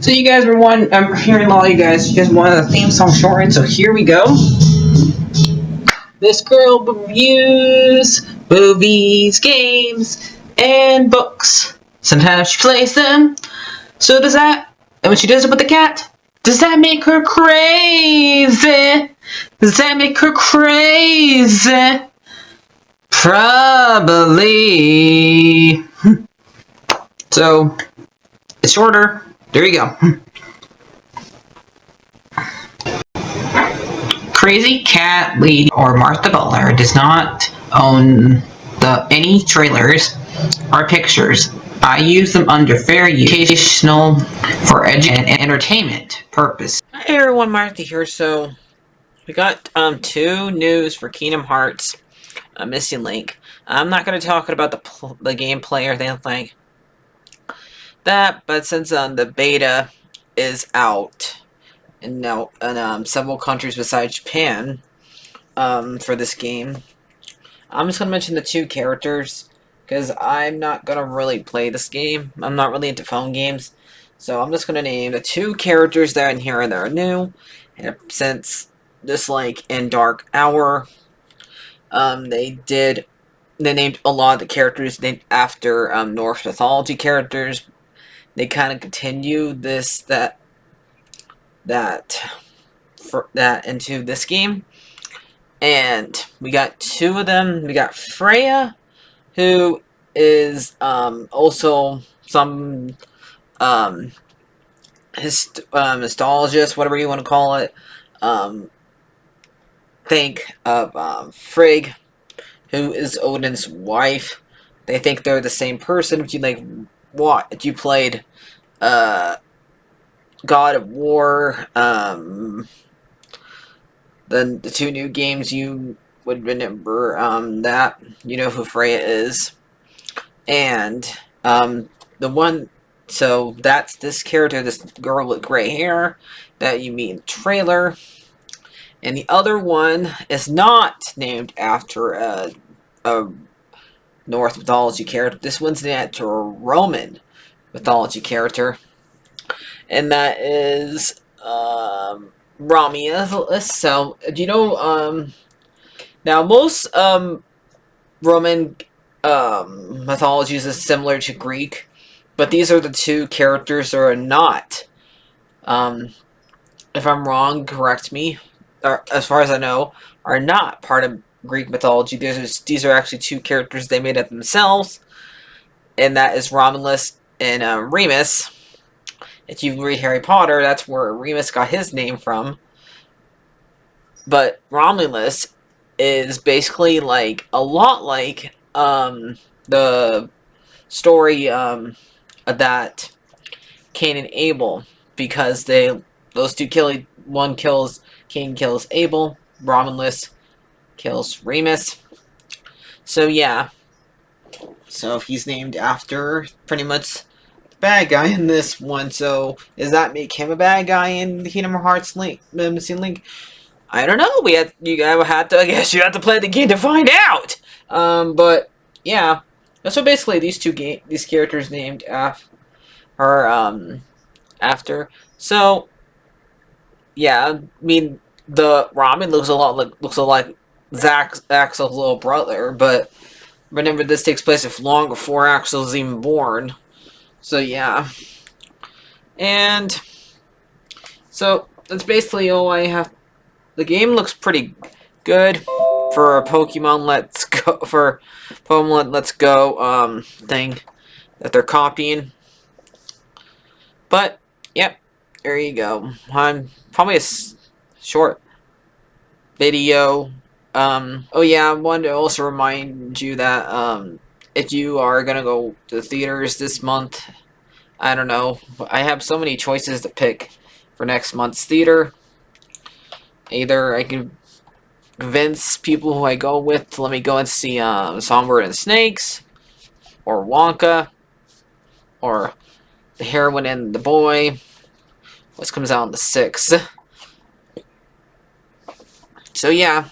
So you guys were I'm hearing a lot of you guys wanted a theme song shortened, so here we go. This girl reviews movies, games, and books. Sometimes she plays them. So does that, and when she does it with the cat, does that make her crazy? Does that make her crazy? Probably. So, it's shorter. There you go. Crazy Cat Lady or Martha Butler does not own any trailers or pictures. I use them under fair use, educational, for and entertainment purpose. Hey everyone, Martha here. So we got two news for Kingdom Hearts Missing Link. I'm not going to talk about the gameplay or anything like that, but since the beta is out and now in several countries besides Japan for this game, I'm just going to mention the two characters because I'm not going to really play this game. I'm not really into phone games, so I'm just going to name the two characters that are in here that are new. And since just like in Dark Hour, they named a lot of the characters named after Norse mythology characters. They kind of continue that into this game, and we got two of them. We got Freya, who is also some histologist, whatever you want to call it. Think of Frigg, who is Odin's wife. They think they're the same person. If you played God of War, then the two new games, you would remember that. You know who Freya is. And the one, so that's this character, this girl with gray hair that you meet in the trailer. And the other one is not named after a Norse mythology character. This one's named after a Roman mythology character. And that is Romulus. So, do you know, now most Roman mythologies is similar to Greek, but these are the two characters that are not. If I'm wrong, correct me. Or, as far as I know, are not part of Greek mythology. These are actually two characters they made up themselves, and that is Romulus and Remus. If you read Harry Potter, that's where Remus got his name from. But Romulus is basically like a lot like the story of that Cain and Abel, because those two Cain kills Abel, Romulus kills Remus. So yeah, so he's named after pretty much the bad guy in this one. So does that make him a bad guy in the Kingdom Hearts Missing Link? I don't know. I guess you have to play the game to find out. But yeah. So basically, these characters named after. So yeah, I mean the Ramen looks a lot like Axel's little brother, but remember this takes place long before Axel's even born. So yeah, and so that's basically all I have. The game looks pretty good for a Pokemon Let's Go thing that they're copying. But yep, there you go. I'm probably a short video. Oh yeah, I wanted to also remind you that if you are gonna go to the theaters this month, I don't know, I have so many choices to pick for next month's theater. Either I can convince people who I go with to let me go and see Songbird and Snakes, or Wonka, or The Heroine and the Boy, which comes out on the 6th. So yeah,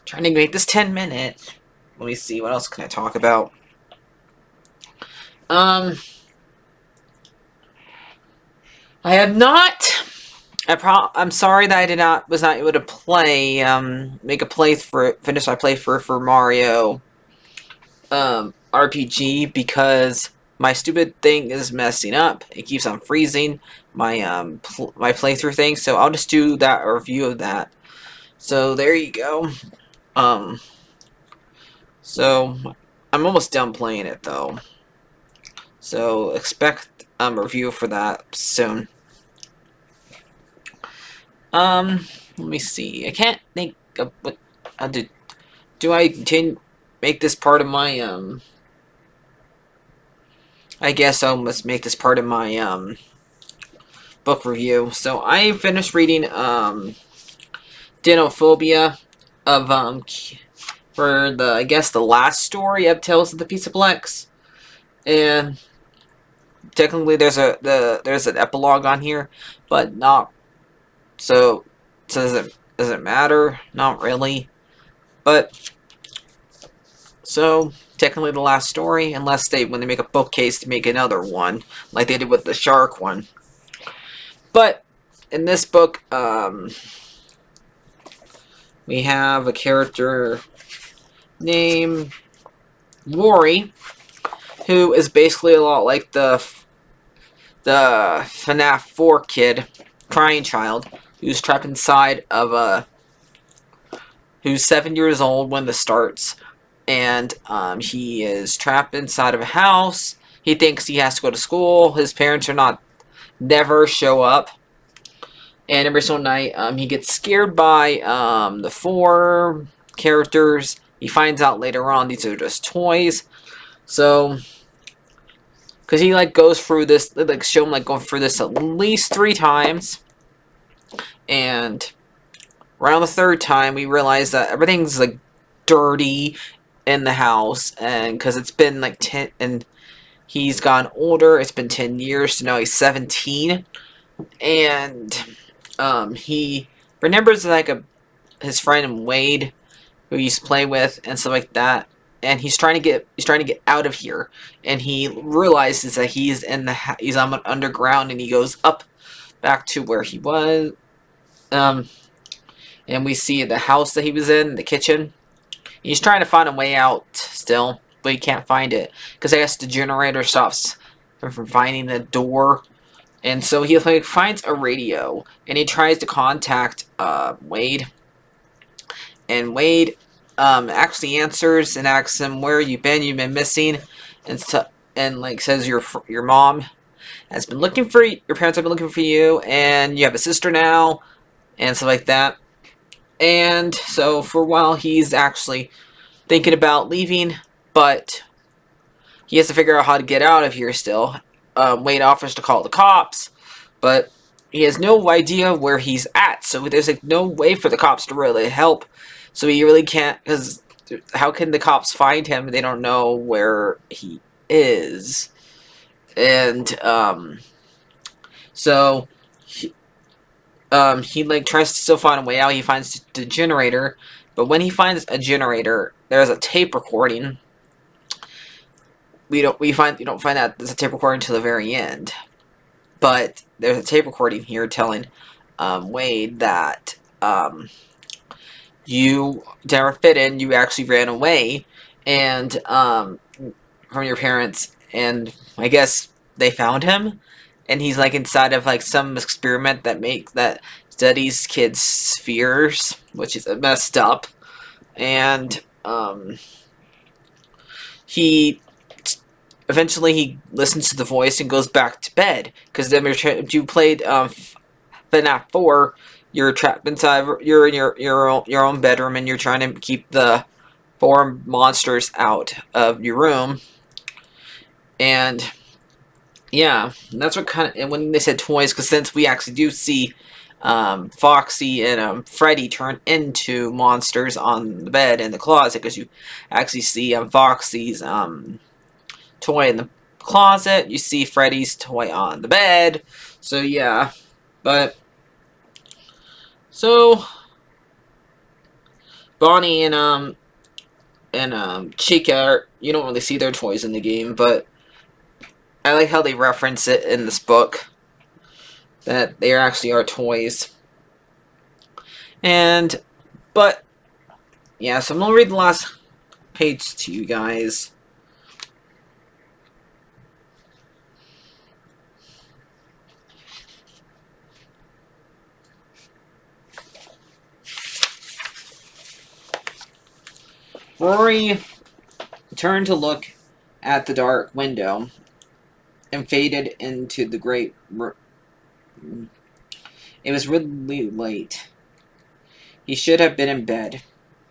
trying to make this 10 minutes. Let me see, what else can I talk about? I have not. I'm sorry that I was not able to play, make a finish my playthrough for Mario, RPG, because my stupid thing is messing up. It keeps on freezing my, my playthrough thing, so I'll just do that review of that. So there you go. So I'm almost done playing it though. So expect a review for that soon. Let me see. I can't think of what I did. Do I make this part of my I guess I must make this part of my book review. So I finished reading Dittophobia of for the, I guess, the last story of Tales of the Pizzaplex, and technically there's an epilogue on here, but not so does it matter? Not really. But so technically the last story, unless when they make a bookcase to make another one, like they did with the shark one. But in this book, we have a character named Rory, who is basically a lot like the FNAF 4 kid, crying child, who's trapped inside of who's 7 years old when this starts, and he is trapped inside of a house. He thinks he has to go to school. His parents never show up, and every single night he gets scared by the 4 characters. He finds out later on these are just toys. So, because he goes through this, they show him going through this at least 3 times, and around the 3rd time we realize that everything's dirty in the house, and because it's been 10, and he's gotten older. It's been 10 years, so now he's 17, and he remembers his friend Wade, who he used to play with and stuff like that. And he's trying to get out of here, and he realizes that he's on underground, and he goes up back to where he was. And we see the house that he was in, the kitchen. He's trying to find a way out still, but he can't find it because I guess the generator stops him from finding the door. And so he finds a radio, and he tries to contact Wade. And Wade actually answers and asks him, "Where you been? You've been missing," and says your mom has been looking for you, your parents have been looking for you, and you have a sister now, and stuff like that. And so for a while he's actually thinking about leaving, but he has to figure out how to get out of here still. Wade offers to call the cops, but he has no idea where he's at, so there's no way for the cops to really help. So he really can't, because how can the cops find him? They don't know where he is. And so he tries to still find a way out. He finds the generator, but when he finds a generator, there's a tape recording. We don't find that there's a tape recording until the very end, but there's a tape recording here telling Wade that you never fit in. You actually ran away, and from your parents, and I guess they found him, and he's inside of some experiment that studies kids' fears, which is messed up, and he eventually he listens to the voice and goes back to bed, because then you played FNAF 4. You're trapped inside. You're in your own bedroom, and you're trying to keep the 4 monsters out of your room. And yeah, that's what kind of. And when they said toys, because since we actually do see Foxy and Freddy turn into monsters on the bed in the closet, because you actually see Foxy's toy in the closet, you see Freddy's toy on the bed. So yeah, but so Bonnie and Chica, you don't really see their toys in the game, but I like how they reference it in this book. that they actually are toys. But yeah, so I'm gonna read the last page to you guys. Rory turned to look at the dark window and faded into the great. It was really late. He should have been in bed.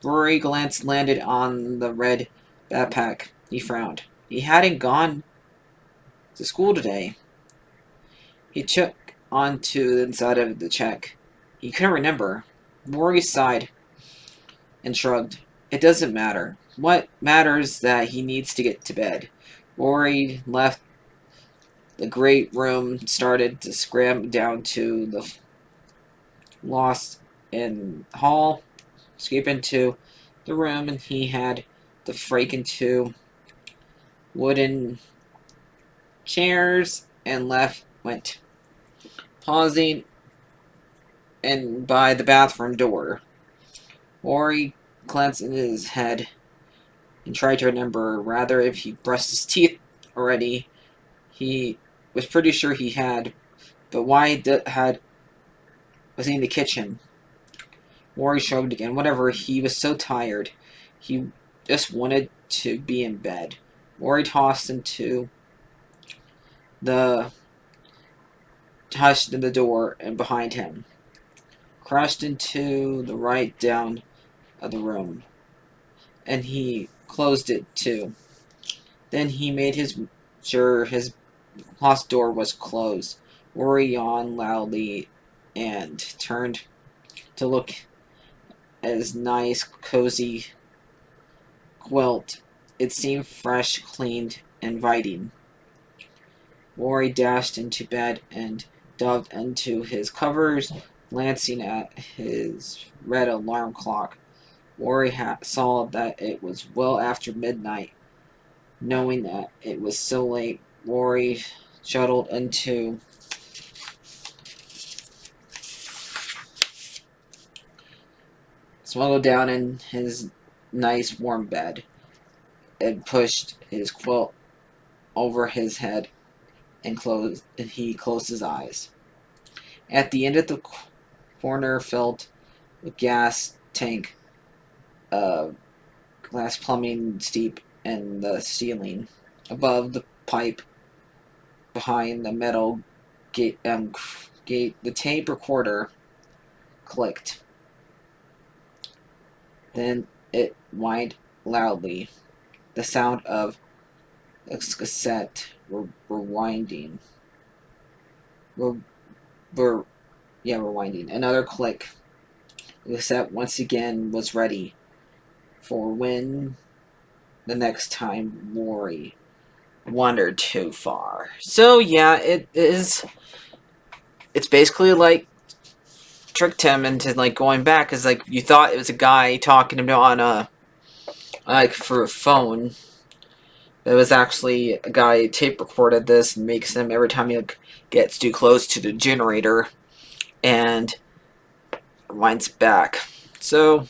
Rory's glance landed on the red backpack. He frowned. He hadn't gone to school today. He took onto the inside of the check. He couldn't remember. Rory sighed and shrugged. It doesn't matter. What matters that he needs to get to bed. Rory left the great room, started to scram down to the lost in hall, escape into the room, and he had to break into wooden chairs and left went, pausing and by the bathroom door. Rory glanced in his head and tried to remember rather if he brushed his teeth already. He was pretty sure he had, but why was he in the kitchen? Rory shrugged again. Whatever, he was so tired. He just wanted to be in bed. Rory tossed into the hushed in the door and behind him, crashed into the right down of the room, and he closed it too. Then he made sure his lost door was closed. Rory yawned loudly and turned to look at his nice, cozy quilt. It seemed fresh, cleaned, inviting. Rory dashed into bed and dove into his covers, glancing at his red alarm clock. Rory saw that it was well after midnight. Knowing that it was so late, Rory shuttled into snuggled down in his nice warm bed and pushed his quilt over his head and he closed his eyes. At the end of the corner filled a gas tank, glass plumbing steep in the ceiling. Above the pipe behind the metal gate, the tape recorder clicked. Then it whined loudly. The sound of a cassette rewinding. Rewinding. Another click. The cassette once again was ready for when the next time Rory wandered too far. So yeah, it is. It's basically like tricked him into like going back, because like you thought it was a guy talking to him on a for a phone. It was actually a guy tape recorded this and makes him every time he gets too close to the generator and winds back. So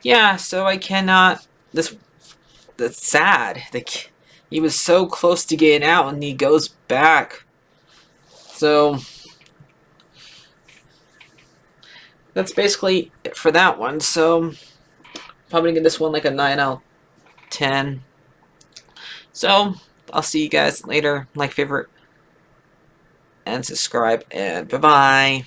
yeah, so I cannot. That's sad. He was so close to getting out and he goes back. So that's basically it for that one. So probably give this one like a 9 out of 10. So I'll see you guys later. Like, favorite, and subscribe, and bye-bye.